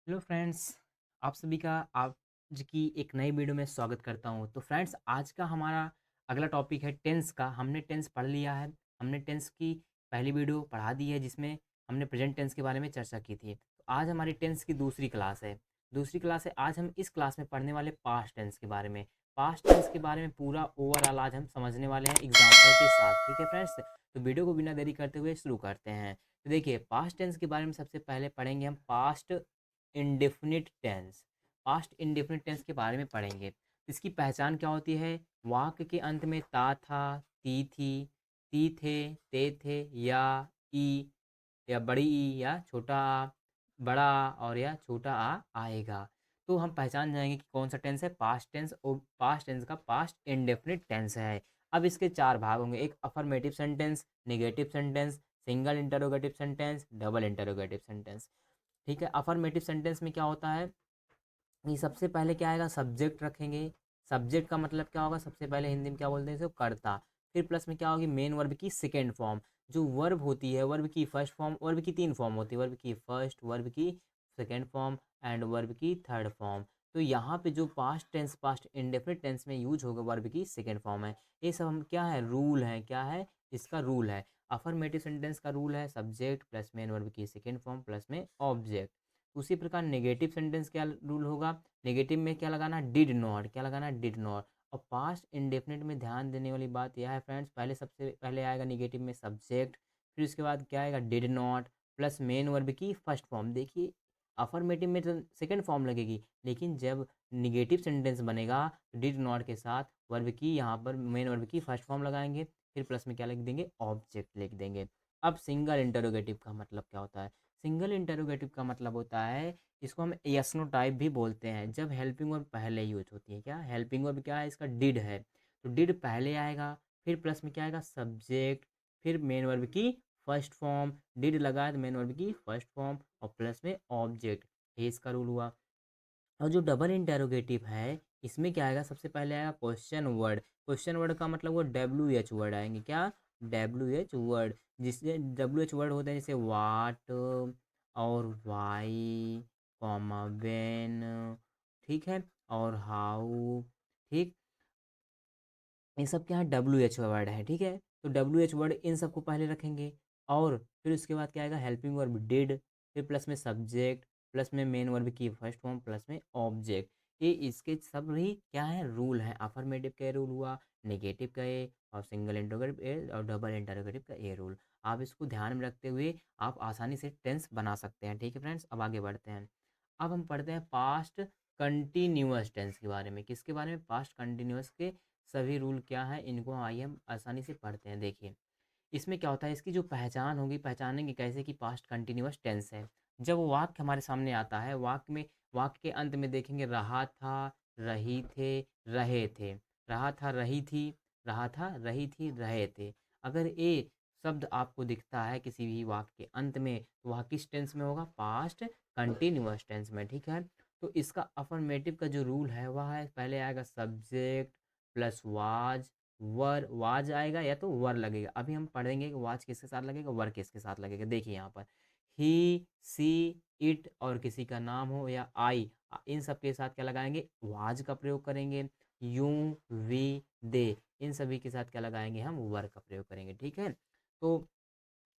Hello friends, आप सभी का आज की एक नई वीडियो में स्वागत करता हूँ। तो फ्रेंड्स, आज का हमारा अगला टॉपिक है टेंस का। हमने टेंस पढ़ लिया है। हमने टेंस की पहली वीडियो पढ़ा दी है जिसमें हमने प्रेजेंट टेंस के बारे में चर्चा की थी। तो आज हमारी टेंस की दूसरी क्लास है। आज हम इस क्लास में पढ़ने वाले पास्ट टेंस के बारे में। पास्ट टेंस के बारे में पूरा ओवरऑल आज हम समझने वाले हैं एग्जाम्पल के साथ। ठीक है फ्रेंड्स, तो वीडियो को बिना देरी करते हुए शुरू करते हैं। तो देखिए, पास्ट टेंस के बारे में सबसे पहले पढ़ेंगे हम past indefinite tense. Past indefinite tense के बारे में पढ़ेंगे। इसकी पहचान क्या होती है? वाक्य के अंत में ता था, ती थी, ती थे या ई या बड़ी ई या छोटा आ, बड़ा आ और या छोटा आ आएगा। तो हम पहचान जाएंगे कि कौन सा टेंस है पास्ट टेंस, और पास्ट टेंस का पास्ट इंडेफिनिट टेंस है। अब इसके चार भाग होंगे: एक affirmative sentence, negative sentence, single interrogative sentence, double interrogative sentence. ठीक है, अफर्मेटिव सेंटेंस में क्या होता है कि सबसे पहले क्या आएगा? सब्जेक्ट रखेंगे। सब्जेक्ट का मतलब क्या होगा? सबसे पहले हिंदी में क्या बोलते हैं इसे? कर्ता। फिर प्लस में क्या होगी? मेन वर्ब की सेकेंड फॉर्म। जो वर्ब होती है, वर्ब की फर्स्ट फॉर्म, वर्ब की तीन फॉर्म होती है: वर्ब की फर्स्ट, वर्ब की सेकेंड फॉर्म एंड वर्ब की थर्ड फॉर्म। तो यहाँ पे जो past tense, past indefinite tense में यूज होगा वर्ब की सेकेंड फॉर्म है। ये सब हम क्या है? रूल है। क्या है इसका? रूल है। अफर्मेटिव सेंटेंस का रूल है सब्जेक्ट प्लस मेन वर्ब की सेकेंड फॉर्म प्लस में ऑब्जेक्ट। उसी प्रकार नेगेटिव सेंटेंस क्या रूल होगा? नेगेटिव में क्या लगाना? Did not. क्या लगाना? Did not. और पास्ट इंडेफिनिट में ध्यान देने वाली बात यह है फ्रेंड्स, पहले सबसे पहले आएगा नेगेटिव में सब्जेक्ट, फिर उसके बाद क्या आएगा? Did not plus main verb की फर्स्ट फॉर्म। देखिए, अफर्मेटिव में तो सेकेंड फॉर्म लगेगी, लेकिन जब निगेटिव सेंटेंस बनेगा डिड नॉट के साथ वर्ब की, यहाँ पर मेन वर्ब की फर्स्ट फॉर्म लगाएंगे, फिर प्लस में क्या लिख देंगे? ऑब्जेक्ट लिख देंगे। अब सिंगल इंटरोगेटिव का मतलब क्या होता है? सिंगल इंटरोगेटिव का मतलब होता है, इसको हम यस नो टाइप भी बोलते हैं, जब हेल्पिंग वर्ब पहले यूज होती है। क्या हेल्पिंग वर्ब क्या है? इसका डिड है, तो डिड पहले आएगा, फिर प्लस में क्या आएगा? सब्जेक्ट, फिर मेन वर्ब की फर्स्ट फॉर्म। डिड लगा है तो मेन वर्ब की फर्स्ट फॉर्म और प्लस में ऑब्जेक्ट। ये इसका रूल हुआ। और जो डबल इंटेरोगेटिव है, इसमें क्या आएगा? सबसे पहले आएगा क्वेश्चन वर्ड। क्वेश्चन वर्ड का मतलब वो डब्ल्यू एच वर्ड आएंगे। क्या? W H word. जिससे डब्ल्यू एच वर्ड होते हैं जैसे वाट और वाई, कॉमा वेन, ठीक है, और हाउ। ठीक, ये सब क्या है? डब्ल्यू एच वर्ड है। ठीक है, तो डब्ल्यू एच वर्ड इन सबको पहले रखेंगे। और फिर उसके बाद क्या आएगा? हेल्पिंग वर्ब डिड, फिर प्लस में सब्जेक्ट, प्लस में मेन वर्ब की फर्स्ट फॉर्म, प्लस में ऑब्जेक्ट। ये इसके सब ही क्या है? रूल है। अफर्मेटिव का ये रूल हुआ, नेगेटिव का ये, और सिंगल इंटरोगेटिव ए और डबल इंटरोगेटिव का ये रूल। आप इसको ध्यान में रखते हुए आप आसानी से टेंस बना सकते हैं। ठीक है फ्रेंड्स, अब आगे बढ़ते हैं। अब हम पढ़ते हैं पास्ट कंटिन्यूअस टेंस के बारे में। किसके बारे में? पास्ट कंटिन्यूअस के सभी रूल क्या है, इनको आइए हम आसानी से पढ़ते हैं। देखिए, इसमें क्या होता है, इसकी जो पहचान होगी, पहचानेंगे कैसे कि पास्ट कंटिन्यूअस टेंस है? जब वो वाक्य हमारे सामने आता है, वाक्य के अंत में देखेंगे रहा था, रही थे, रहे थे। रहा था, रही थी, रहा था, रही थी, रहे थे। अगर ये शब्द आपको दिखता है किसी भी वाक्य के अंत में, तो वह किस टेंस में होगा? पास्ट कंटिन्यूअस टेंस में। ठीक है, तो इसका अफर्मेटिव का जो रूल है वह है, पहले आएगा subject plus was, were, was आएगा या तो वर लगेगा। अभी हम पढ़ेंगे कि वाज किसके साथ लगेगा, वर किसके साथ लगेगा। देखिए यहाँ पर ही, सी, इट और किसी का नाम हो या आई, इन सब के साथ क्या लगाएंगे? वाज का प्रयोग करेंगे। यू, वी, दे, इन सभी के साथ क्या लगाएंगे? हम वर का प्रयोग करेंगे। ठीक है, तो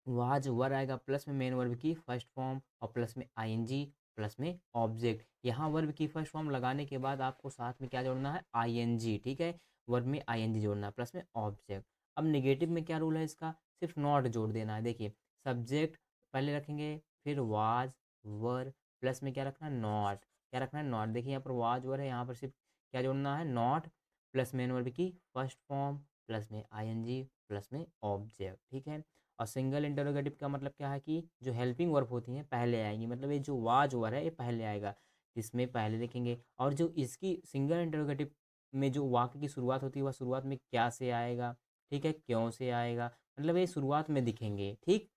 वाज वर आएगा, प्लस में मेन वर्ब की फर्स्ट फॉर्म और प्लस में आईएनजी, प्लस में ऑब्जेक्ट। यहाँ वर्ब की फर्स्ट फॉर्म लगाने के बाद आपको साथ में क्या जोड़ना है? आईएनजी। ठीक है, वर्ब में आईएनजी जोड़ना है प्लस में ऑब्जेक्ट। अब निगेटिव में क्या रूल है इसका? सिर्फ नॉट जोड़ देना है। देखिए, सब्जेक्ट पहले रखेंगे, फिर वाज वर, प्लस में क्या रखना है? नॉट। क्या रखना है? नॉट। देखिए यहाँ पर वाज वर है, यहाँ पर सिर्फ क्या जोड़ना है? नॉट, प्लस मेन वर्ब की फर्स्ट फॉर्म, प्लस में आईएनजी, प्लस में ऑब्जेक्ट। ठीक है, और सिंगल इंटरोगेटिव का मतलब क्या है कि जो हेल्पिंग वर्ब होती हैं पहले आएंगी, मतलब ये जो वाज वर्ब है ये पहले आएगा, इसमें पहले लिखेंगे। और जो इसकी सिंगल इंटरोगेटिव में जो वाक्य की शुरुआत होती है वह शुरुआत में क्या से आएगा, ठीक है, क्यों से आएगा, मतलब ये शुरुआत में दिखेंगे। ठीक,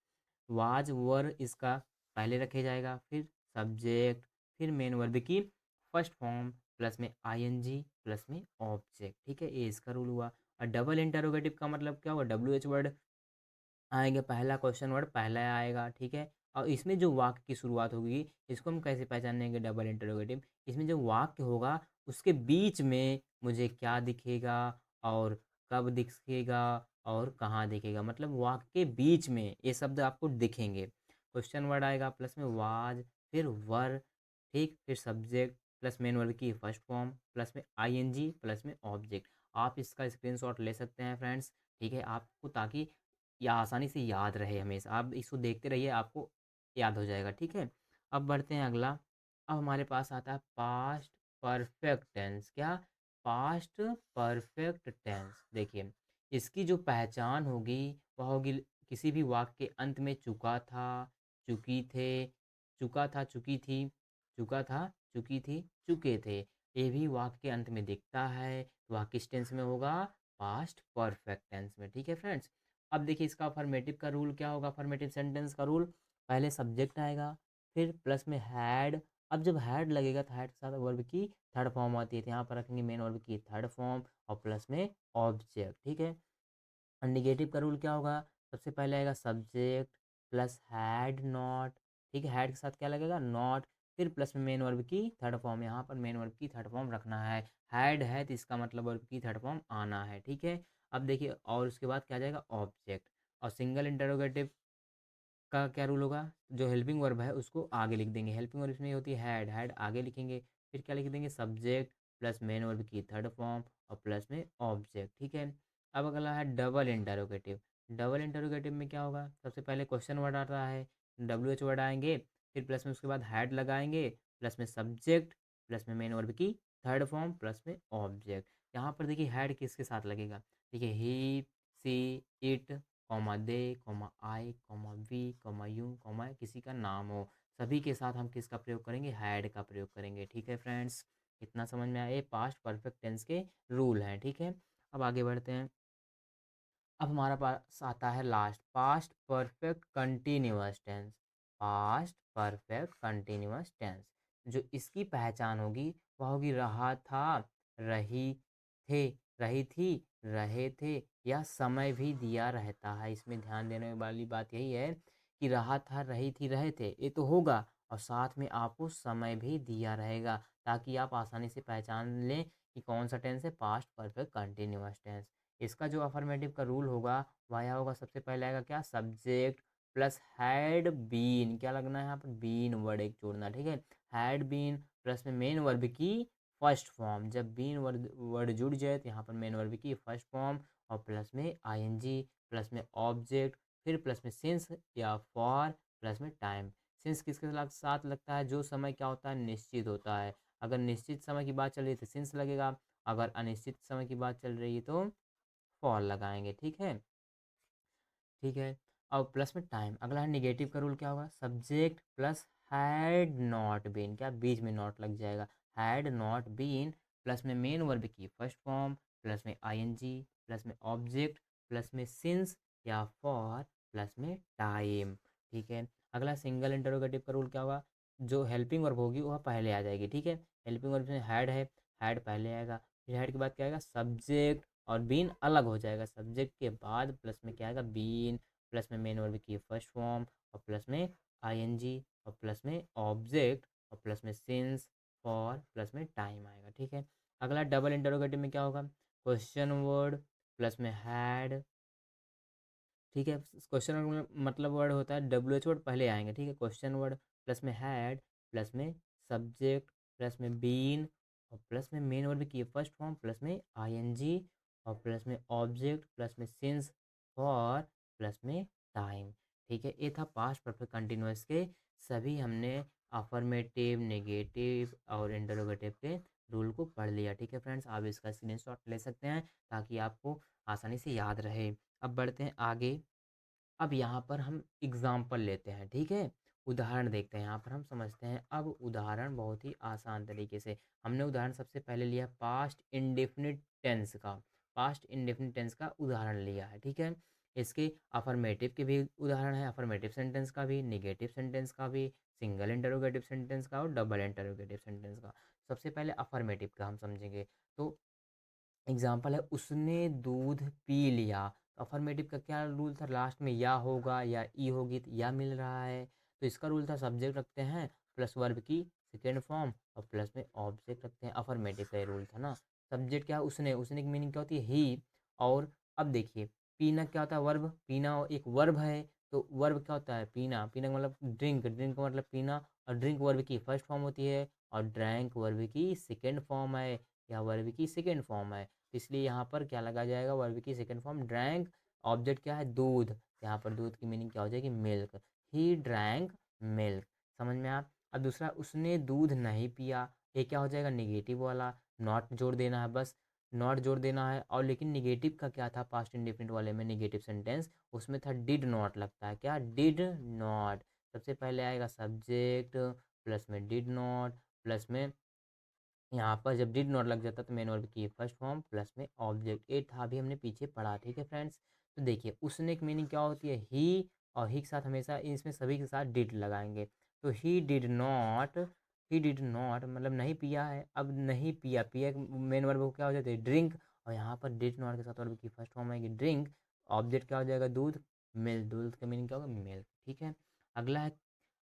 वाज वर इसका पहले रखे जाएगा, फिर सब्जेक्ट, फिर मेन वर्ब की फर्स्ट फॉर्म, प्लस में आईएनजी, प्लस में ऑब्जेक्ट। ठीक है, ये इसका रूल हुआ। और डबल इंटरोगेटिव का मतलब क्या हुआ? डब्ल्यू एच वर्ड आएंगे, पहला क्वेश्चन वर्ड पहला आएगा। ठीक है, और इसमें जो वाक्य की शुरुआत होगी, इसको हम कैसे पहचानेंगे डबल इंटरोगेटिव? इसमें जो वाक्य होगा, उसके बीच में मुझे क्या दिखेगा और कब दिखेगा और कहाँ दिखेगा, मतलब वाक्य के बीच में ये शब्द आपको दिखेंगे। क्वेश्चन वर्ड आएगा, प्लस में वाज, फिर वर, ठीक, फिर सब्जेक्ट, प्लस मेन वर्ब की फर्स्ट फॉर्म, प्लस में आईएनजी, प्लस में ऑब्जेक्ट। आप इसका स्क्रीनशॉट ले सकते हैं फ्रेंड्स, ठीक है, आपको, ताकि या आसानी से याद रहे हमेशा। आप इसको देखते रहिए, आपको याद हो जाएगा, ठीक है। अब बढ़ते हैं अगला। अब हमारे पास आता है पास्ट परफेक्ट टेंस। क्या? Past perfect tense. देखिए, इसकी जो पहचान होगी वह होगी किसी भी वाक्य के अंत में चुका था, चुकी थे, चुका था, चुकी थी, चुका था, चुकी थी, चुके थे, ये भी वाक्य के अंत में दिखता है। वह किस टेंस में होगा? पास्ट परफेक्ट टेंस में, ठीक है फ्रेंड्स। अब देखिए इसका अफर्मेटिव का रूल क्या होगा, अफर्मेटिव सेंटेंस का रूल, पहले सब्जेक्ट आएगा, फिर प्लस में हैड। अब जब हैड लगेगा तो हैड के साथ वर्ब की थर्ड फॉर्म आती है, तो यहाँ पर रखेंगे मेन वर्ब की थर्ड फॉर्म और प्लस में ऑब्जेक्ट, ठीक है। और निगेटिव का रूल क्या होगा? सबसे पहले आएगा सब्जेक्ट प्लस हैड नॉट, ठीक है, हैड के साथ क्या लगेगा? नॉट, फिर प्लस में मेन वर्ब की थर्ड फॉर्म, यहाँ पर मेन वर्ब की थर्ड फॉर्म रखना है। हैड है तो इसका मतलब वर्ब की थर्ड फॉर्म आना है, ठीक है। अब देखिए, और उसके बाद क्या आ जाएगा? ऑब्जेक्ट। और सिंगल इंटरोगेटिव का क्या रूल होगा? जो हेल्पिंग वर्ब है उसको आगे लिख देंगे, हेल्पिंग वर्ब इसमें होती है हैड, हैड आगे लिखेंगे, फिर क्या लिख देंगे? सब्जेक्ट प्लस मेन वर्ब की थर्ड फॉर्म और प्लस में ऑब्जेक्ट, ठीक है। अब अगला है डबल इंटरोगेटिव। डबल इंटरोगेटिव में क्या होगा? सबसे पहले क्वेश्चन वर्ड आता है, डब्ल्यू एच वर्ड आएंगे, फिर प्लस में उसके बाद हैड लगाएंगे, प्लस में सब्जेक्ट, प्लस में मेन वर्ब की थर्ड फॉर्म, प्लस में ऑब्जेक्ट। यहाँ पर देखिए हैड किसके साथ लगेगा? देखिए he, she, it, comma they, comma I, comma we, comma you, comma किसी का नाम हो, सभी के साथ हम किसका प्रयोग करेंगे? हैड का प्रयोग करेंगे, ठीक है फ्रेंड्स। इतना समझ में आया? ये पास्ट परफेक्ट टेंस के रूल हैं, ठीक है। अब आगे बढ़ते हैं। अब हमारा पास आता है last, past perfect continuous tense. Past perfect continuous tense, जो इसकी पहचान होगी वह होगी रहा था, रही थे, रही थी, रहे थे, या समय भी दिया रहता है। इसमें ध्यान देने वाली बात यही है कि रहा था, रही थी, रहे थे, ये तो होगा, और साथ में आपको समय भी दिया रहेगा, ताकि आप आसानी से पहचान लें कि कौन सा टेंस है पास्ट परफेक्ट कंटिन्यूअस टेंस। इसका जो अफर्मेटिव का रूल होगा वह यहाँ होगा, सबसे पहले आएगा क्या? सब्जेक्ट प्लस हैड बीन, क्या लगना है यहाँ पर? बीन वर्ड एक जोड़ना, ठीक है। हैड बीन प्लस में मेन वर्ब की फर्स्ट फॉर्म, जब बीन वर्ड वर्ड जुड़ जाए तो यहाँ पर मेन वर्ब की फर्स्ट फॉर्म और प्लस में आईएनजी, प्लस में ऑब्जेक्ट, फिर प्लस में सिंस या फॉर, प्लस में टाइम। सिंस किसके साथ लगता है? जो समय क्या होता है? निश्चित होता है। अगर निश्चित समय की बात चल रही है तो सिंस लगेगा, अगर अनिश्चित समय की बात चल रही है तो फॉर लगाएंगे, ठीक है, ठीक है। और प्लस में टाइम। अगला है निगेटिव का रूल, क्या होगा? Subject plus had not been, क्या बीच में नॉट लग जाएगा? हैड नॉट बीन प्लस में मेन वर्ब की फर्स्ट फॉर्म, प्लस में आईएनजी, प्लस में ऑब्जेक्ट, प्लस में सिंस या फॉर, प्लस में टाइम, ठीक है। अगला सिंगल इंटरोगेटिव का रूल क्या होगा? जो हेल्पिंग वर्ब होगी वह पहले आ जाएगी, ठीक है। हेल्पिंग वर्ब में हैड है, हैड पहले आएगा, फिर हैड के बाद क्या आएगा? सब्जेक्ट, और बीन अलग हो जाएगा, सब्जेक्ट के बाद प्लस में क्या आएगा? बीन, प्लस में मेन वर्ब की फर्स्ट फॉर्म और प्लस में आईएनजी और प्लस में ऑब्जेक्ट और प्लस में सिंस, फॉर, प्लस में टाइम आएगा, ठीक है। अगला डबल इंटरोगेटिव में क्या होगा? क्वेश्चन वर्ड प्लस में हैड, ठीक है। क्वेश्चन वर्ड मतलब वर्ड होता है डब्ल्यू एच वर्ड पहले आएंगे, ठीक है। क्वेश्चन वर्ड प्लस में हैड, प्लस में सब्जेक्ट, प्लस में बीन और प्लस में मेन वर्ब की फर्स्ट फॉर्म, प्लस में आईएनजी और प्लस में ऑब्जेक्ट, प्लस में सिंस, फॉर, प्लस में टाइम, ठीक है। ये था पास्ट परफेक्ट कंटिन्यूअस के सभी हमने अफर्मेटिव, नेगेटिव और इंटरोगेटिव के रूल को पढ़ लिया, ठीक है फ्रेंड्स। आप इसका स्क्रीनशॉट ले सकते हैं ताकि आपको आसानी से याद रहे। अब बढ़ते हैं आगे। अब यहाँ पर हम एग्जाम्पल लेते हैं, ठीक है, उदाहरण देखते हैं। यहाँ पर हम समझते हैं अब उदाहरण बहुत ही आसान तरीके से। हमने उदाहरण सबसे पहले लिया पास्ट इंडेफिनिट टेंस का, पास्ट इंडेफिनिट टेंस का उदाहरण लिया है, ठीक है। इसके अफर्मेटिव के भी उदाहरण है, अफर्मेटिव सेंटेंस का भी, निगेटिव सेंटेंस का भी, सिंगल इंटरोगेटिव सेंटेंस का और डबल इंटरोगेटिव सेंटेंस का। सबसे पहले अफर्मेटिव का हम समझेंगे। तो एग्जाम्पल है, उसने दूध पी लिया। तो अफर्मेटिव का क्या रूल था? लास्ट में या होगा या ई होगी, तो या मिल रहा है। तो इसका रूल था सब्जेक्ट रखते हैं प्लस वर्ब की सेकेंड फॉर्म और प्लस में ऑब्जेक्ट रखते हैं, अफर्मेटिव का ये रूल था ना। सब्जेक्ट क्या है, उसने, उसने की मीनिंग क्या होती है, ही। और अब देखिए पीना क्या होता है, वर्ब, पीना एक वर्ब है। तो वर्ब क्या होता है, पीना, पीना का मतलब ड्रिंक, ड्रिंक का मतलब पीना। और ड्रिंक वर्ब की फर्स्ट फॉर्म होती है और ड्रैंक वर्ब की सेकेंड फॉर्म है, या वर्ब की सेकेंड फॉर्म है। तो इसलिए यहाँ पर क्या लगा जाएगा, वर्ब की सेकेंड फॉर्म ड्रैंक। ऑब्जेक्ट क्या है, दूध। यहाँ पर दूध की मीनिंग क्या हो जाएगी, मिल्क। He drank milk. समझ में आया। अब दूसरा, उसने दूध नहीं पिया, ये क्या हो जाएगा, निगेटिव वाला। नॉट जोड़ देना है बस, नॉट जोड़ देना है। और लेकिन निगेटिव का क्या था, पास्ट इंडेफिनिट वाले में निगेटिव सेंटेंस, उसमें था डिड नॉट लगता है, क्या, डिड नॉट। सबसे पहले आएगा सब्जेक्ट प्लस में डिड नॉट, प्लस में यहाँ पर जब डिड नॉट लग जाता तो मेन वर्ब की फर्स्ट फॉर्म प्लस में ऑब्जेक्ट। ये था, अभी हमने पीछे पढ़ा, ठीक है फ्रेंड्स। तो देखिए उसने की मीनिंग क्या होती है, ही। और ही के साथ हमेशा इसमें सभी के साथ डिड लगाएंगे। तो ही डिड नॉट मतलब नहीं पिया है। अब नहीं पिया, पिया मेन वर्ब को क्या हो जाता है, ड्रिंक। और यहाँ पर डिड नॉट के साथ वर्ब की फर्स्ट फॉर्म आएगी ड्रिंक। ऑब्जेक्ट क्या हो जाएगा, दूध, मिल्क। दूध का मीनिंग क्या होगा, मिल्क, ठीक है। अगला है,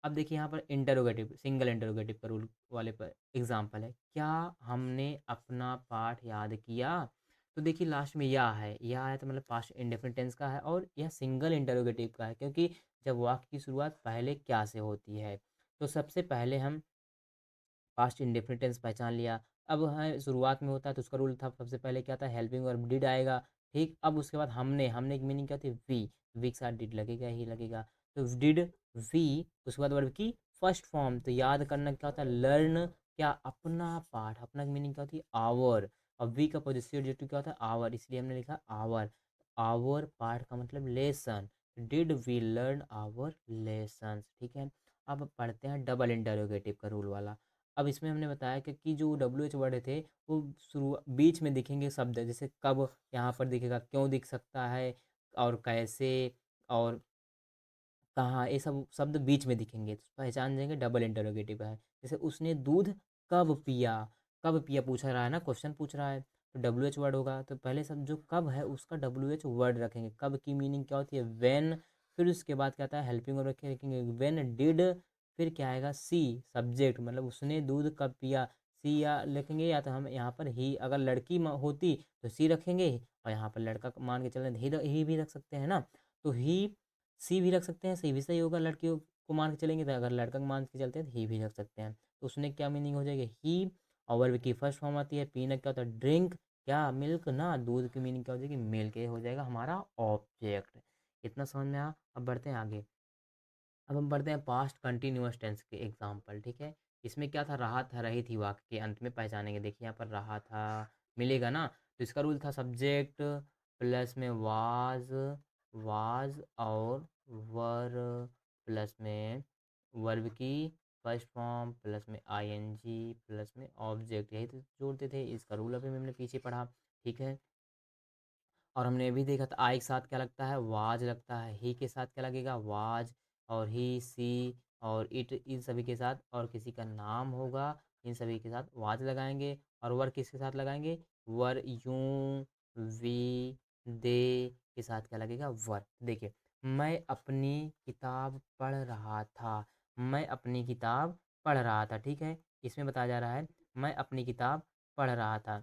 अब देखिए यहाँ पर इंटरोगेटिव, सिंगल इंटरोगेटिव का रूल वाले पर एग्जाम्पल है, क्या हमने अपना पाठ याद किया। तो देखिए लास्ट में या है तो मतलब पास्ट इंडेफिनिट टेंस का है, और यह सिंगल इंटरोगेटिव का है, क्योंकि जब वाक्य की शुरुआत पहले क्या से होती है। तो सबसे पहले हम पास्ट इंडेफिनिट टेंस पहचान लिया। अब है शुरुआत में होता है तो उसका रूल था, सबसे पहले क्या था, हेल्पिंग वर्ब डिड आएगा। ठीक, अब उसके बाद हमने की मीनिंग क्या होती है, वी के साथ डिड लगेगा ही लगेगा। तो डिड, वी, उसके बाद वर्ब की फर्स्ट फॉर्म। तो याद करना क्या होता है, लर्न, क्या, अपना पाठ। अपना की मीनिंग क्या होती है, आवर। और वी का पॉजिटिव एडजेक्टिव क्या होता है, आवर, इसलिए हमने लिखा आवर। आवर पाठ का मतलब lesson. Did we learn our lesson, ठीक है। अब पढ़ते हैं डबल इंटरोगेटिव का रूल वाला। अब इसमें हमने बताया कि जो डब्ल्यू एच वर्ड थे वो शुरू बीच में दिखेंगे शब्द, जैसे कब यहाँ पर दिखेगा, क्यों दिख सकता है, और कैसे, और कहाँ, ये सब शब्द बीच में दिखेंगे तो पहचान जाएंगे डबल इंटरोगेटिव है। जैसे उसने दूध कब पिया, कब पिया पूछा रहा है ना, क्वेश्चन पूछ रहा है, तो डब्ल्यू एच वर्ड होगा। तो पहले सब जो कब है उसका डब्ल्यू एच वर्ड रखेंगे। कब की मीनिंग क्या होती है, वेन। फिर उसके बाद क्या आता है, हेल्पिंग वर्ब रखेंगे वेन डिड। फिर क्या आएगा, सी, सब्जेक्ट, मतलब उसने दूध कब पिया। सी या लिखेंगे, या तो हम यहाँ पर ही, अगर लड़की होती तो सी रखेंगे, और यहाँ पर लड़का मान के चल रहे ही भी रख सकते हैं ना। तो ही, सी भी रख सकते हैं, सी भी सही होगा, लड़कियों को मान के चलेंगे तो, अगर लड़का को मान के चलते हैं तो ही भी रख सकते हैं। तो उसने क्या मीनिंग हो जाएगी, ही। और वर्ब की फर्स्ट फॉर्म आती है, पीना क्या होता है, ड्रिंक, क्या, मिल्क ना, दूध की मीनिंग क्या हो जाएगी, मिल्क। ये हो जाएगा हमारा ऑब्जेक्ट। इतना समझ में आया। अब बढ़ते हैं आगे। अब हम बढ़ते हैं पास्ट कंटिन्यूअस टेंस के एग्जाम्पल, ठीक है। इसमें क्या था, रहा था, रही थी, वाक्य के अंत में पहचानेंगे। देखिए यहाँ पर रहा था मिलेगा ना, तो इसका रूल था सब्जेक्ट प्लस में वाज और वर, प्लस में वर्ब की फर्स्ट फॉर्म प्लस में आईएनजी प्लस में ऑब्जेक्ट, यही तो जोड़ते थे। इसका रूल अभी हमने पीछे पढ़ा, ठीक है। और हमने ये भी देखा था, आई के साथ क्या लगता है, वाज लगता है। ही के साथ क्या लगेगा, वाज। और ही, सी और इट, इन सभी के साथ, और किसी का नाम होगा, इन सभी के साथ वाज लगाएंगे। और वर किसके साथ लगाएंगे, वर, यूं, वी, दे के साथ क्या लगेगा, वर। देखिए, मैं अपनी किताब पढ़ रहा था, मैं अपनी किताब पढ़ रहा था, ठीक है। इसमें बताया जा रहा है मैं अपनी किताब पढ़ रहा था।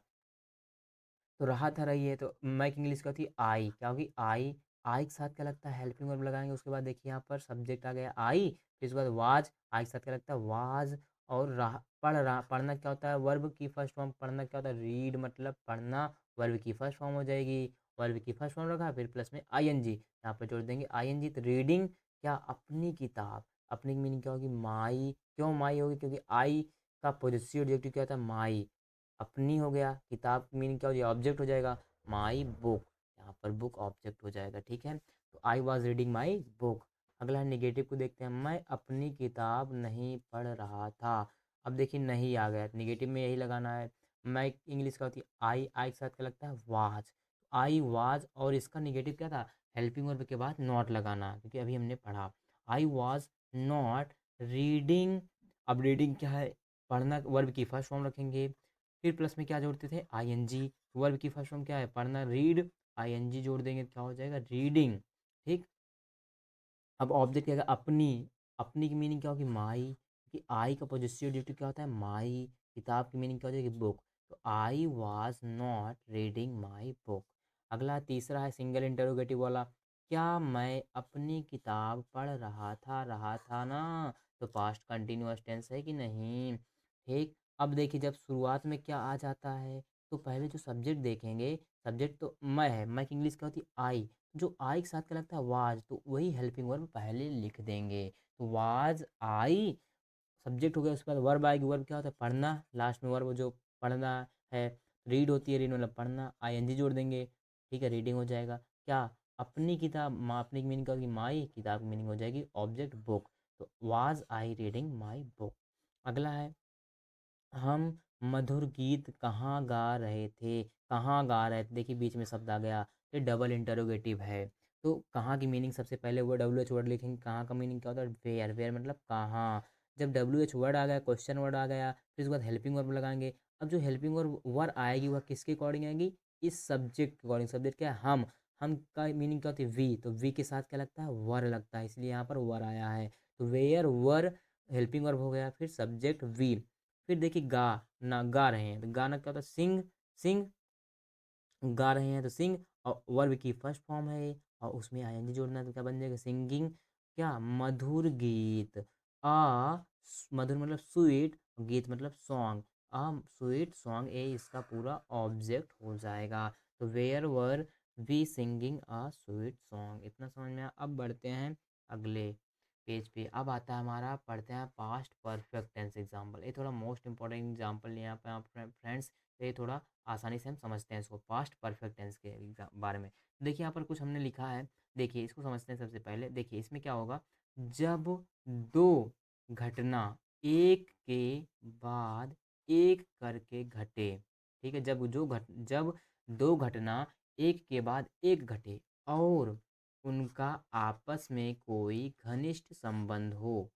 तो रहा था, रही है, तो मैं की इंग्लिश क्या होती है, आई, क्या होगी, आई के साथ क्या लगता है, हेल्पिंग वर्ब लगाएंगे। उसके बाद देखिए यहाँ पर सब्जेक्ट आ गया आई, फिर उसके बाद वाज, आई के साथ क्या लगता है, वाज। और रहा, पढ़ रहा, पढ़ना क्या होता है, वर्ब की फर्स्ट फॉर्म, पढ़ना क्या होता है, रीड, मतलब पढ़ना। वर्ब की फर्स्ट फॉर्म हो जाएगी, वर्ब की फर्स्ट फॉर्म रखा, फिर प्लस में आई एन जी, यहाँ पर जोड़ देंगे आई एन जी। तो रीडिंग, क्या, अपनी किताब। अपनी की मीनिंग क्या होगी, माई। क्यों माई होगी, क्योंकि आई का पॉजिटिव एडजेक्टिव क्या होता है, माई। अपनी हो गया, किताब की मीनिंग क्या हो जाएगा, ऑब्जेक्ट हो जाएगा, माई बुक। यहाँ पर बुक ऑब्जेक्ट हो जाएगा, ठीक है। तो I was reading my book. अगला है निगेटिव को देखते हैं, मैं अपनी किताब नहीं पढ़ रहा था। अब देखिए नहीं आ गया, निगेटिव में यही लगाना है। मैं इंग्लिश का होती है आई के साथ क्या लगता है, वाज। आई वाज, और इसका निगेटिव क्या था, हेल्पिंग वर्ब के बाद नॉट लगाना, क्योंकि अभी हमने पढ़ा आई वाज नॉट रीडिंग। अब रीडिंग क्या है, पढ़ना, वर्ब की फर्स्ट फॉर्म रखेंगे। फिर प्लस में क्या जोड़ते थे, आईएनजी। वर्ब की फर्स्ट फॉर्म क्या है, पढ़ना, रीड। आईएनजी जोड़ देंगे, क्या हो जाएगा, रीडिंग, ठीक। अब ऑब्जेक्ट क्या है, अपनी। अपनी की मीनिंग क्या होगी? माई, कि आई का पॉजेसिव ड्यूटी क्या होता है? माई। किताब की मीनिंग क्या हो जाएगी? बुक। तो I was not reading my book. अगला तीसरा है सिंगल इंटरोगेटिव वाला, क्या मैं अपनी किताब पढ़ रहा था ना? तो पास्ट कंटिन्यूअस टेंस है कि नहीं? ठीक। अब देखिए जब शुरुआत में क्या आ जाता है, तो पहले जो सब्जेक्ट देखेंगे, सब्जेक्ट तो मैं है, मैं की इंग्लिश क्या होती है? आई। जो आई के साथ क्या लगता है? वाज, तो वही हेल्पिंग वर्ब पहले लिख देंगे। तो वाज आई, सब्जेक्ट हो गया, उसके बाद वर्ब आएगी। वर्ब क्या होता है? पढ़ना। लास्ट में वर्ब जो पढ़ना है, रीड होती है, रीड मतलब पढ़ना, आईएनजी जोड़ देंगे। ठीक है, रीडिंग हो जाएगा। क्या? अपनी किताब, माँ, अपनी की मीनिंग क्या होगी? माई। किताब की मीनिंग हो जाएगी ऑब्जेक्ट बुक। तो was I reading my book. अगला है, हम मधुर गीत कहाँ गा रहे थे? कहाँ गा रहे थे, देखिए बीच में शब्द आ गया, ये डबल इंटरोगेटिव है। तो कहाँ की मीनिंग सबसे पहले वो डब्ल्यू एच वर्ड लिखेंगे। कहाँ का मीनिंग क्या होता है? वेयर। वेयर मतलब कहाँ। जब डब्ल्यू एच वर्ड आ गया, क्वेश्चन वर्ड आ गया, फिर उसके बाद हेल्पिंग वर्ब लगाएंगे। अब जो हेल्पिंग वर्ब वर आएगी वह किसके अकॉर्डिंग आएगी? इस सब्जेक्ट के अकॉर्डिंग। सब्जेक्ट क्या है? हम का मीनिंग क्या होती है? वी। तो वी के साथ क्या लगता है? वर लगता है, इसलिए यहाँ पर वर आया है। तो वेयर वर हेल्पिंग वर्ब हो गया, फिर सब्जेक्ट वी। फिर देखिए गा, ना गा रहे हैं, तो गाना क्या होता है? सिंग। सिंग, गा रहे हैं तो सिंग, और वर्ब की फर्स्ट फॉर्म है, और उसमें आईएनजी जोड़ना है, तो क्या बन जाएगा? सिंगिंग। क्या? मधुर गीत। मधुर मतलब स्वीट, गीत मतलब सॉन्ग। स्वीट सॉन्ग, ए इसका पूरा ऑब्जेक्ट हो जाएगा। तो where were we singing a sweet song. इतना समझ में आया? अब बढ़ते हैं अगले पेज पे। अब आता है हमारा, पढ़ते हैं पास्ट परफेक्ट टेंस एग्जाम्पल। ये थोड़ा मोस्ट इंपॉर्टेंट एग्जाम्पल यहाँ पे आप फ्रेंड्स, ये थोड़ा आसानी से हम समझते हैं इसको, पास्ट परफेक्ट टेंस के बारे में। देखिए यहाँ पर कुछ हमने लिखा है, देखिए इसको समझते हैं सबसे पहले। देखिए इसमें क्या होगा? जब दो घटना एक के बाद एक करके घटे। ठीक है, जब दो घटना एक के बाद एक घटे और उनका आपस में कोई घनिष्ठ संबंध हो,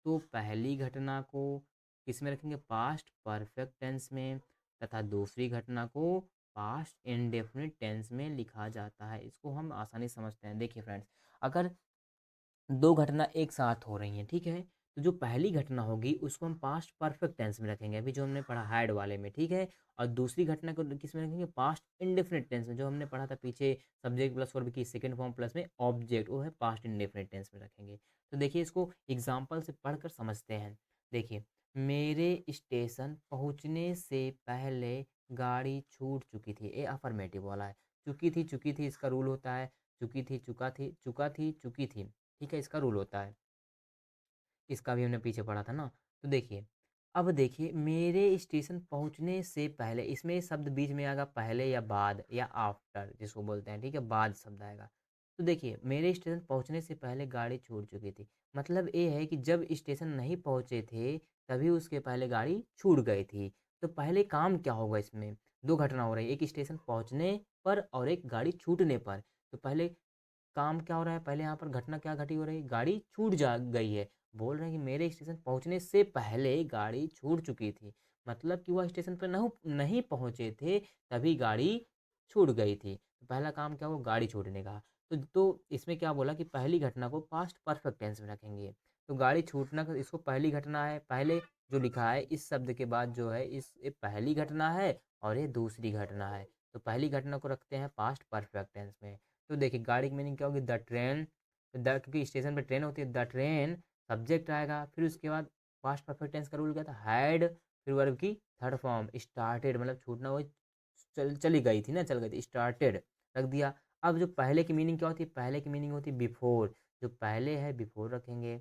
तो पहली घटना को किस में रखेंगे? पास्ट परफेक्ट टेंस में। तथा दूसरी घटना को पास्ट इंडेफिनिट टेंस में लिखा जाता है। इसको हम आसानी से समझते हैं। देखिए फ्रेंड्स, अगर दो घटना एक साथ हो रही हैं, ठीक है, तो जो पहली घटना होगी उसको हम पास्ट परफेक्ट टेंस में रखेंगे, अभी जो हमने पढ़ा हैड वाले में, ठीक है। और दूसरी घटना को किस में रखेंगे? पास्ट इंडेफिनिट टेंस में, जो हमने पढ़ा था पीछे, सब्जेक्ट प्लस वर्ब की सेकंड फॉर्म प्लस में ऑब्जेक्ट, वो है पास्ट इंडेफिनिट टेंस में रखेंगे। तो देखिए इसको एग्जाम्पल से पढ़कर समझते हैं। देखिए, मेरे स्टेशन पहुंचने से पहले गाड़ी छूट चुकी थी, ये अफर्मेटिव वाला है। चुकी थी इसका रूल होता है, चुकी थी, चुकी थी। ठीक है, इसका रूल होता है। इसका भी हमने पीछे पढ़ा था ना। तो देखिए, अब देखिए मेरे स्टेशन पहुंचने से पहले, इसमें शब्द बीच में आएगा पहले या बाद या आफ्टर जिसको बोलते हैं, ठीक है, बाद शब्द आएगा। तो देखिए मेरे स्टेशन पहुंचने से पहले गाड़ी छूट चुकी थी, मतलब ये है कि जब स्टेशन नहीं पहुंचे थे तभी उसके पहले गाड़ी छूट गई थी। तो पहले काम क्या होगा? इसमें दो घटना हो रही है, एक स्टेशन पहुंचने पर और एक गाड़ी छूटने पर। तो पहले काम क्या हो रहा है? पहले यहाँ पर घटना क्या घटी हो रही है? गाड़ी छूट जा गई है। बोल रहे हैं कि मेरे स्टेशन पहुँचने से पहले गाड़ी छूट चुकी थी, मतलब कि वह स्टेशन पर नहीं नहीं पहुँचे थे तभी गाड़ी छूट गई थी। तो पहला काम क्या हुआ? गाड़ी छूटने का। तो इसमें क्या बोला कि पहली घटना को पास्ट परफेक्ट टेंस में रखेंगे। तो गाड़ी छूटना का इसको पहली घटना है, पहले जो लिखा है इस शब्द के बाद जो है इस ये पहली घटना है और ये दूसरी घटना है। तो पहली घटना को रखते हैं पास्ट परफेक्ट टेंस में। तो देखिए गाड़ी की मीनिंग क्या होगी? The train. द, क्योंकि स्टेशन पे ट्रेन होती है, द ट्रेन सब्जेक्ट आएगा, फिर उसके बाद पास्ट परफेक्ट टेंस का रूल क्या था? हैड, फिर वर्ब की थर्ड फॉर्म स्टार्टेड, मतलब छूटना वो चली गई थी ना, चल गई थी, स्टार्टेड रख दिया। अब जो पहले की मीनिंग क्या होती है? पहले की मीनिंग होती है बिफोर, जो पहले है बिफोर रखेंगे,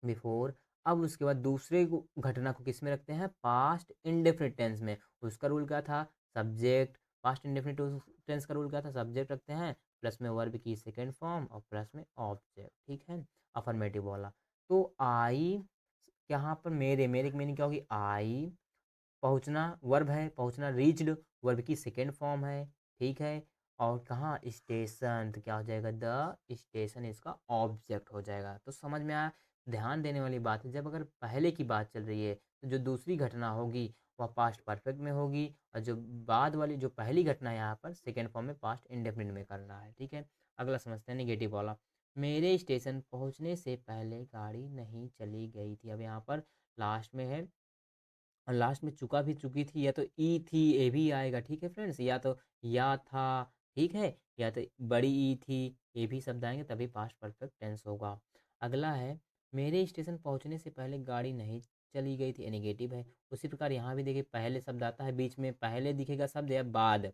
बिफोर। अब उसके बाद दूसरे घटना को किस में रखते हैं? पास्ट इंडेफिनिट टेंस में। उसका रूल क्या था? सब्जेक्ट। पास्ट इंडेफिनिट टेंस का रूल क्या था? सब्जेक्ट रखते हैं, प्लस में वर्ब की सेकेंड फॉर्म और प्लस में ऑब्जेक्ट, ठीक है, अफर्मेटिव वाला। तो आई, यहाँ पर मेरे, मेरे की मीनिंग क्या होगी? आई। पहुँचना वर्ब है, पहुँचना रीच्ड, वर्ब की सेकेंड फॉर्म है, ठीक है। और कहाँ? स्टेशन, तो क्या हो जाएगा? द स्टेशन इसका ऑब्जेक्ट हो जाएगा। तो समझ में आया? ध्यान देने वाली बात है, जब अगर पहले की बात चल रही है तो जो दूसरी घटना होगी वह पास्ट परफेक्ट में होगी, और जो बाद वाली जो पहली घटना है यहाँ पर सेकेंड फॉर्म में पास्ट इंडेफिनिट में करना है, ठीक है। अगला समझते हैं निगेटिव वाला। मेरे स्टेशन पहुँचने से पहले गाड़ी नहीं चली गई थी। अब यहाँ पर लास्ट में है और लास्ट में चुका भी चुकी थी या तो ई थी ए भी आएगा, ठीक है फ्रेंड्स, या तो या था, ठीक है, या तो बड़ी ई थी, ये भी शब्द आएंगे तभी पास्ट परफेक्ट टेंस होगा। अगला है मेरे स्टेशन पहुंचने से पहले गाड़ी नहीं चली गई थी, ये नेगेटिव है। उसी प्रकार यहाँ भी देखिए पहले शब्द आता है, बीच में पहले दिखेगा शब्द या बाद,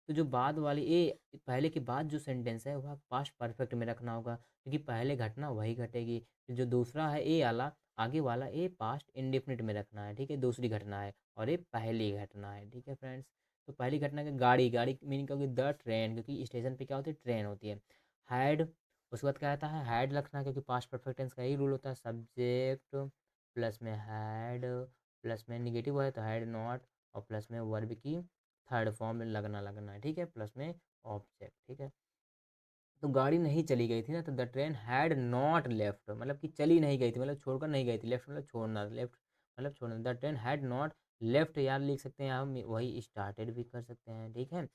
तो जो बाद वाली ए पहले के बाद जो सेंटेंस है वह पास्ट परफेक्ट में रखना होगा, क्योंकि पहले घटना वही घटेगी। जो दूसरा है ए आला, आगे वाला ए पास्ट इंडेफिनिट में रखना है, ठीक है, दूसरी घटना है और ये पहली घटना है, ठीक है फ्रेंड्स। तो पहली घटना की गाड़ी, गाड़ी की मीनिंग क्या होगी, द ट्रेन, क्योंकि स्टेशन पे क्या होती है, ट्रेन होती है। हैड, उसके बाद क्या आता है, हैड रखना, क्योंकि पास्ट परफेक्ट टेंस का यही रूल होता है, सब्जेक्ट प्लस में हैड, प्लस में निगेटिव है तो हैड नॉट, और प्लस में वर्ब की थर्ड फॉर्म में लगना है, ठीक है, प्लस में ऑब्जेक्ट, ठीक है। तो गाड़ी नहीं चली गई थी ना, तो the train had not left, मतलब कि चली नहीं गई थी, मतलब छोड़कर नहीं गई थी, लेफ्ट मतलब छोड़ना, लेफ्ट मतलब छोड़ना, the train had not left, यार लिख सकते हैं हम, वही स्टार्टेड भी कर सकते हैं, ठीक है।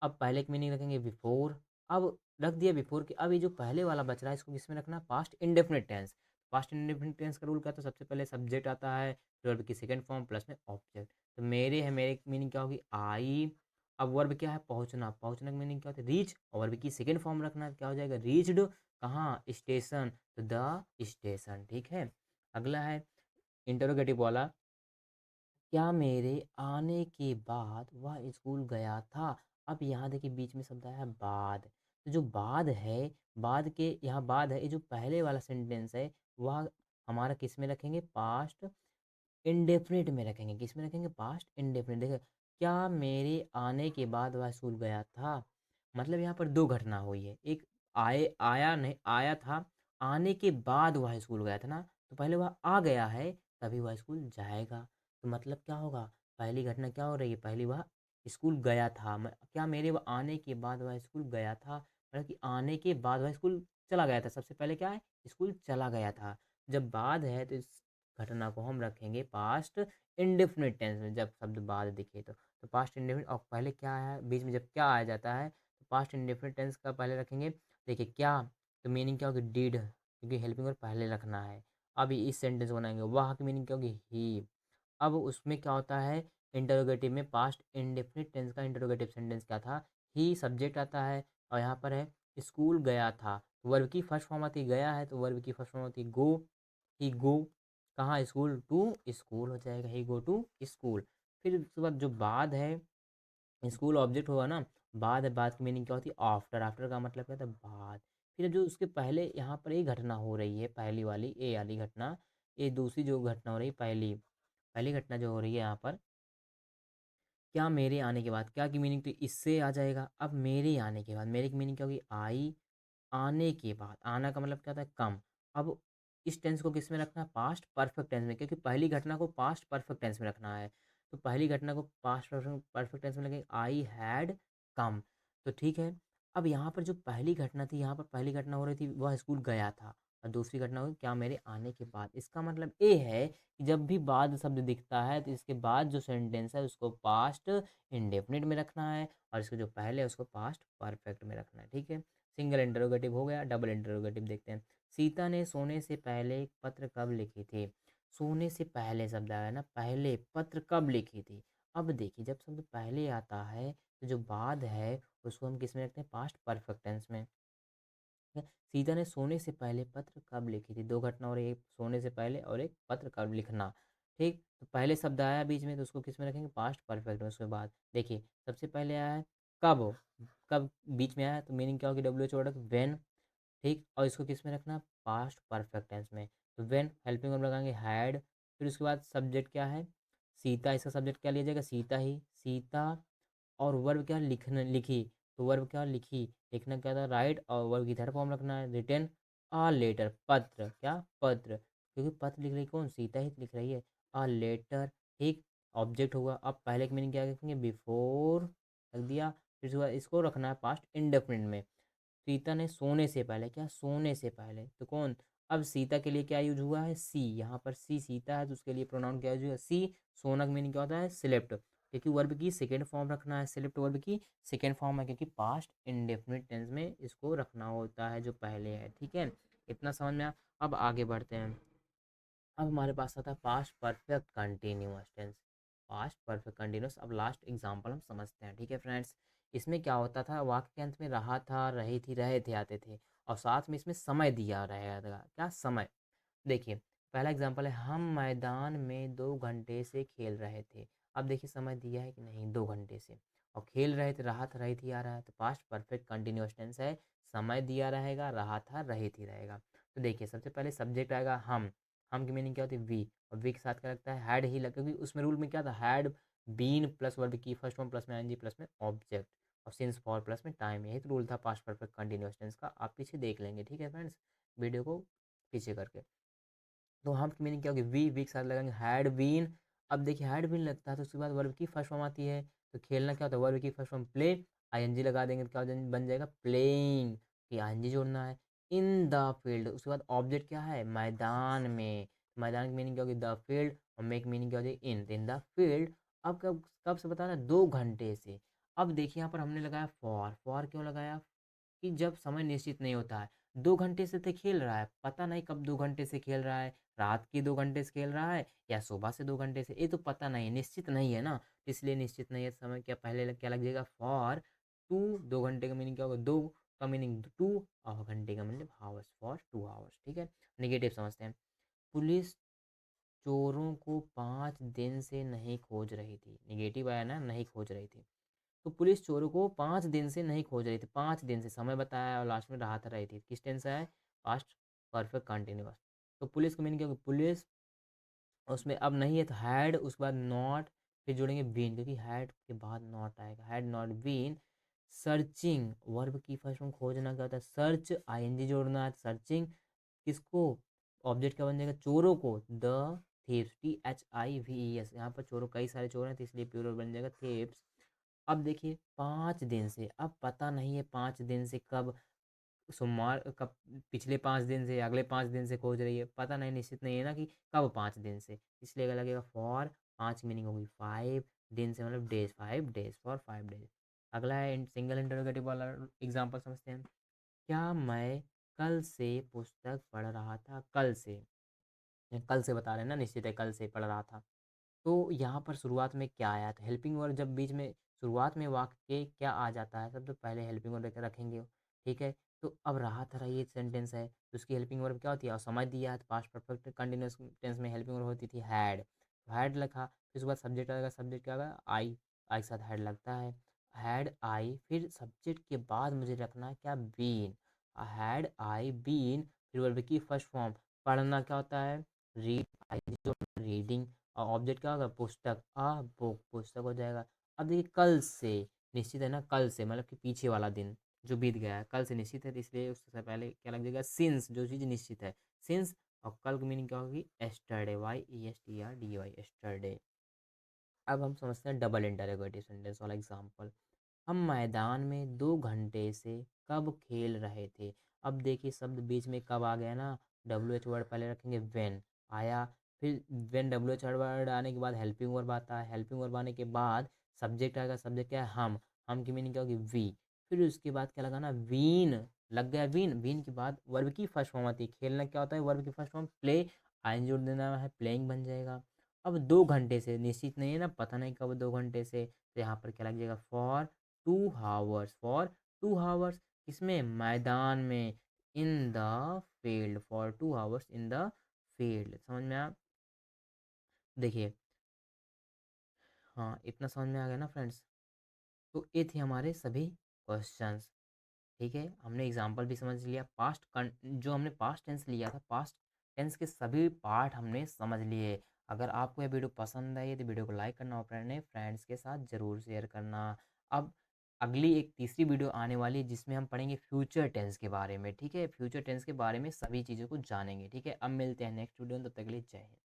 अब पहले की मीनिंग रखेंगे बिफोर, अब रख दिया बिफोर की, अब ये जो पहले वाला बच रहा है इसको किसमें रखना, past indefinite tense. Past indefinite tense का रूल क्या, तो सबसे पहले सब्जेक्ट आता है, फिर वर्ब की सेकंड फॉर्म प्लस में ऑब्जेक्ट। तो मेरे है, मेरे की मीनिंग क्या होगी, आई। अब वर्ब क्या है, पहुंचना, पहुंचने की मीनिंग क्या होती है, रीच, और वर्ब की सेकंड फॉर्म रखना है, क्या हो जाएगा, रीच्ड, कहाँ, स्टेशन, तो द स्टेशन, ठीक है। अगला है इंटरोगेटिव वाला, क्या मेरे आने के बाद वह स्कूल गया था। अब यहाँ देखिए बीच में शब्द आया है बाद, तो जो बाद है, बाद के यहाँ बाद है, ये जो पहले वाला सेंटेंस है वह हमारा किस में रखेंगे, पास्ट इंडेफिनिट में रखेंगे, किस में रखेंगे, पास्ट इंडेफिनिट। देखो, क्या मेरे आने के बाद वह स्कूल गया था, मतलब यहाँ पर दो घटना हुई है, एक आया नहीं, आया था, आने के बाद वह स्कूल गया था ना, तो पहले वह आ गया है तभी वह स्कूल जाएगा, तो मतलब क्या होगा, पहली घटना क्या हो रही है, पहली वह स्कूल गया था, क्या मेरे वह आने के बाद वह स्कूल गया था, मतलब कि आने के बाद वह स्कूल चला गया था, सबसे पहले क्या है, स्कूल चला गया था। जब बाद है तो इस घटना को हम रखेंगे पास्ट इंडेफिनिट टेंस में, जब शब्द बाद दिखे तो पास्ट इंडेफिनिट, और पहले क्या है बीच में जब क्या आ जाता है तो पास्ट इंडेफिनिट टेंस का पहले रखेंगे। देखिए क्या, तो मीनिंग क्या होगी, डिड, क्योंकि हेल्पिंग और पहले रखना है। अब इस सेंटेंस को बनाएंगे, वह की मीनिंग क्या होगी, ही। अब उसमें क्या होता है, इंटरोगेटिव में पास्ट इंडेफिनिट टेंस का इंटरोगेटिव सेंटेंस क्या था, ही सब्जेक्ट आता है, और यहाँ पर है स्कूल गया था, वर्ब की फर्स्ट फॉर्म आती है, गया है तो वर्ब की फर्स्ट फॉर्म होती है गो, ही गो, कहाँ, स्कूल, टू स्कूल हो जाएगा, ही गो टू स्कूल। फिर उसके बाद जो बाद है, स्कूल ऑब्जेक्ट होगा ना, बाद है, बाद की मीनिंग क्या होती है, आफ्टर, आफ्टर का मतलब क्या होता है, बाद। फिर जो उसके पहले यहाँ पर एक घटना हो रही है, पहली वाली ए वाली घटना, ये दूसरी जो घटना हो रही है, पहली पहली घटना जो हो रही है यहाँ पर, क्या मेरे आने के बाद, क्या की मीनिंग तो इससे आ जाएगा, अब मेरे आने के बाद, मेरे की मीनिंग क्या होगी, आई, आने के बाद, आना का मतलब क्या होता है, कम। अब इस टेंस को किस में रखना है, पास्ट परफेक्ट टेंस में, क्योंकि पहली घटना को पास्ट परफेक्ट टेंस में रखना है, तो पहली घटना को पास्ट परफेक्ट टेंस में लगेगा, आई हैड कम, तो ठीक है। अब यहाँ पर जो पहली घटना थी, यहाँ पर पहली घटना हो रही थी वह स्कूल गया था, और दूसरी घटना हुई क्या, मेरे आने के बाद, इसका मतलब ये है कि जब भी बाद शब्द दिखता है तो इसके बाद जो सेंटेंस है उसको पास्ट इंडेफिनिट में रखना है, और इसको जो पहले है उसको पास्ट परफेक्ट में रखना है, ठीक है। सिंगल इंटरोगेटिव हो गया, डबल इंटरोगेटिव देखते हैं। सीता ने सोने से पहले एक पत्र कब लिखी थी, सोने से पहले शब्द आया ना, पहले पत्र कब लिखी थी। अब देखिए जब शब्द पहले आता है तो जो बाद है उसको हम किस में रखते हैं, पास्ट परफेक्ट टेंस में। है, सीता ने सोने से पहले पत्र कब लिखी थी, दो घटना, और एक सोने से पहले और एक पत्र कब लिखना, ठीक। तो पहले शब्द आया बीच में तो उसको किस में रखेंगे, पास्ट परफेक्ट में। उसके बाद देखिए सबसे पहले आया है कब, कब बीच में आया है तो मीनिंग क्या होगी, डब्ल्यू एच वर्ड वेन, ठीक, और इसको किस में रखना, पास्ट परफेक्ट टेंस में, तो वेन हेल्पिंग वर्ब लगाएंगे हैड, फिर उसके बाद सब्जेक्ट क्या है, सीता, इसका सब्जेक्ट क्या लिया जाएगा, सीता ही, सीता, और वर्ब क्या, लिखना, लिखी, तो वर्ब क्या, लिखी, लिखना क्या था, राइट, और वर्ब की थर्ड फॉर्म रखना है, रिटर्न आ लेटर, पत्र, क्या, पत्र, क्योंकि पत्र लिख रही कौन, सीता ही लिख रही है, आ लेटर, ठीक, ऑब्जेक्ट होगा। अब पहले के मीनिंग क्या रखेंगे, बिफोर रख दिया, फिर उसके बाद इसको रखना है पास्ट इंडेफिनिट में। सीता ने सोने से पहले, क्या, सोने से पहले, तो कौन, अब सीता के लिए क्या यूज हुआ है, सी, यहाँ पर सी सीता है तो उसके लिए प्रोनाउन क्या यूज हुआ, सी। सोना का मीनिंग क्या होता है, स्लेप्ट, क्योंकि वर्ब की सेकेंड फॉर्म रखना है, सेलेक्ट वर्ब की सेकेंड फॉर्म है, क्योंकि पास्ट इंडेफिनिट टेंस में इसको रखना होता है जो पहले है। ठीक है, इतना समझ में अब आगे बढ़ते हैं। अब हमारे पास आता है past perfect continuous tense. Past perfect continuous, अब लास्ट एग्जांपल हम समझते हैं। ठीक है फ्रेंड्स, इसमें क्या होता था, वाक्य के अंत में रहा था, रही थी, रहे थे आते थे, और साथ में इसमें समय दिया रहेगा। क्या समय? देखिए, पहला एग्जांपल है, हम मैदान में 2 घंटे से खेल रहे थे। अब देखिए समय दिया है कि नहीं, 2 घंटे से, और खेल रहे थे, रहा था, रही थी आ रहा है, तो पास्ट परफेक्ट कंटिन्यूअस टेंस है, समय दिया रहेगा, रहा था, रही थी रहेगा। तो देखिए सबसे पहले सब्जेक्ट आएगा हम की मीनिंग क्या होती है, वी, और वी के साथ क्या लगता है, हैड ही लग, क्योंकि उसमें रूल में क्या था, हैड बीन प्लस वर्ब की फर्स्ट फॉर्म प्लस में आईएनजी प्लस में ऑब्जेक्ट, और सिंस फॉर प्लस में टाइम, यही तो रूल था पास्ट परफेक्ट कंटिन्यूअस टेंस का। आप पीछे देख लेंगे, ठीक है फ्रेंड्स, वीडियो को पीछे करके। तो हम की मीनिंग क्या होगी, वी के साथ लगाएंगे हैड बीन। अब देखिए हैड बीन लगता है तो उसके बाद वर्ब की फर्स्ट फॉर्म आती है, तो खेलना क्या होता है, वर्ब की फर्स्ट फॉर्म प्ले, आईएनजी लगा देंगे तो क्या बन जाएगा, प्लेइंग, कि आईएनजी जोड़ना है। इन द फील्ड, उसके बाद ऑब्जेक्ट क्या है, मैदान में, मैदान की मीनिंग क्या होगी, द फील्ड, और मेक मीनिंग क्या होगी, इन द फील्ड। अब कब कब से बताना, 2 घंटे से। अब देखिए यहाँ पर हमने लगाया फॉर क्यों लगाया, कि जब समय निश्चित नहीं होता है, 2 घंटे से तो खेल रहा है, पता नहीं कब 2 घंटे से खेल रहा है, रात के 2 घंटे से खेल रहा है या सुबह से 2 घंटे से, ये तो पता नहीं, निश्चित नहीं है ना, इसलिए निश्चित नहीं है समय, क्या पहले क्या लग जाएगा, फॉर टू। 2 घंटे का मीनिंग क्या होगा, दो का मीनिंग टू, और घंटे का मतलब हावर्स, फॉर 2 आवर्स। ठीक है, नेगेटिव समझते हैं। पुलिस चोरों को 5 दिन से नहीं खोज रही थी, निगेटिव आया ना, नहीं खोज रही थी। तो पुलिस चोरों को 5 दिन से नहीं खोज रही थी, 5 दिन से समय बताया और लास्ट में राहत रही थी, किस टेंस है, पास्ट परफेक्ट कंटिन्यूअस। तो पुलिस का मीनिंग क्या होगा, पुलिस, उसमें अब नहीं है तो हैड, उसके बाद नॉट, फिर जोड़ेंगे बीन, क्योंकि हैड के बाद नॉट आएगा, had not been searching, verb की फर्स्ट फॉर्म खोजना क्या होता है, सर्च, आईएनजी जोड़ना है, सर्चिंग किसको, ऑब्जेक्ट क्या बन जाएगा, चोरों को, द थीव्स, THIVES, यहाँ पर चोरों कई सारे चोर हैं तो इसलिए प्लूरल बन जाएगा थीव्स। अब देखिए 5 दिन से, अब पता नहीं है 5 दिन से कब, सोमवार कब, पिछले 5 दिन से, अगले 5 दिन से खोज रही है, पता नहीं, निश्चित नहीं है ना कि कब 5 दिन से, इसलिए अगर लगेगा फॉर, 5 की मीनिंग होगी 5 दिन से, मतलब डेज, 5 डेज, फॉर 5 डेज। अगला है सिंगल इंटरोगेटिव वाला एग्जाम्पल समझते हैं। क्या मैं कल से पुस्तक पढ़ रहा था, कल से, कल से बता रहे हैं ना, निश्चित है कल से पढ़ रहा था। तो यहाँ पर शुरुआत में क्या आया, तो हेल्पिंग वर्ब जब बीच में, शुरुआत में वाक्य के क्या आ जाता है, सब तो पहले हेल्पिंग वर्ब रखेंगे। ठीक है, तो अब रहा था ये सेंटेंस है तो उसकी हेल्पिंग वर्ब क्या होती है, और समझ दिया है तो पास्ट परफेक्ट कंटिन्यूअस टेंस में हेल्पिंग वर्ब होती थी हैड, तो हैड लिखा, फिर उसके बाद सब्जेक्ट आएगा, सब्जेक्ट क्या आएगा, आई के साथ हैड लगता है, हैड आई, फिर सब्जेक्ट के बाद मुझे रखना है क्या, बीन, हैड आई बीन, फिर वर्ब की फर्स्ट फॉर्म, पढ़ना क्या होता है, रीड, आई रीडिंग, और ऑब्जेक्ट क्या होगा, पुस्तक, बुक, पुस्तक हो जाएगा। अब देखिए कल से, निश्चित है ना, कल से मतलब कि पीछे वाला दिन जो बीत गया है, कल से निश्चित है तो इसलिए उससे पहले क्या लग जाएगा, सिंस, जो चीज़ निश्चित है, सिंस, और कल की मीनिंग क्या होगी, एस्टरडे, YESTRDAY, एस्टरडे। अब हम समझते हैं डबल इंटरोगेटिव सेंटेंस वाला एग्जाम्पल। हम मैदान में 2 घंटे से कब खेल रहे थे। अब देखिए शब्द बीच में कब आ गया ना, WH वर्ड पहले रखेंगे, वेन आया, फिर वेन WH वर्ड आने के बाद हेल्पिंग वर्ब आता है, हेल्पिंग वर्ब आने के बाद सब्जेक्ट आएगा, सब्जेक्ट क्या है, हम की मीनिंग क्या होगी, वी, फिर उसके बाद क्या लगाना, वीन, लग गया वीन, वीन के बाद वर्ब की फर्स्ट फॉर्म आती है, खेलना क्या होता है, वर्ब की फर्स्ट फॉर्म प्ले, आइन जोड़ देना है, प्लेइंग बन जाएगा। अब 2 घंटे से निश्चित नहीं है ना, पता नहीं कब 2 घंटे से, तो यहाँ पर क्या लग जाएगा, फॉर 2 हावर्स, फॉर 2 हावर्स, इसमें मैदान में, in the field, for 2 hours in the field, समझ में आया। देखिए, हाँ इतना समझ में आ गया ना फ्रेंड्स। तो ये थे हमारे सभी क्वेश्चंस। ठीक है, हमने एग्जाम्पल भी समझ लिया, जो हमने पास्ट टेंस लिया था, पास्ट टेंस के सभी पार्ट हमने समझ लिए। अगर आपको यह वीडियो पसंद आई तो वीडियो को लाइक करना और अपने फ्रेंड्स के साथ ज़रूर शेयर करना। अब अगली एक तीसरी वीडियो आने वाली है जिसमें हम पढ़ेंगे फ्यूचर टेंस के बारे में। ठीक है, फ्यूचर टेंस के बारे में सभी चीज़ों को जानेंगे। ठीक है, अब मिलते हैं नेक्स्ट वीडियो में, तब तक के लिए जय हिंद।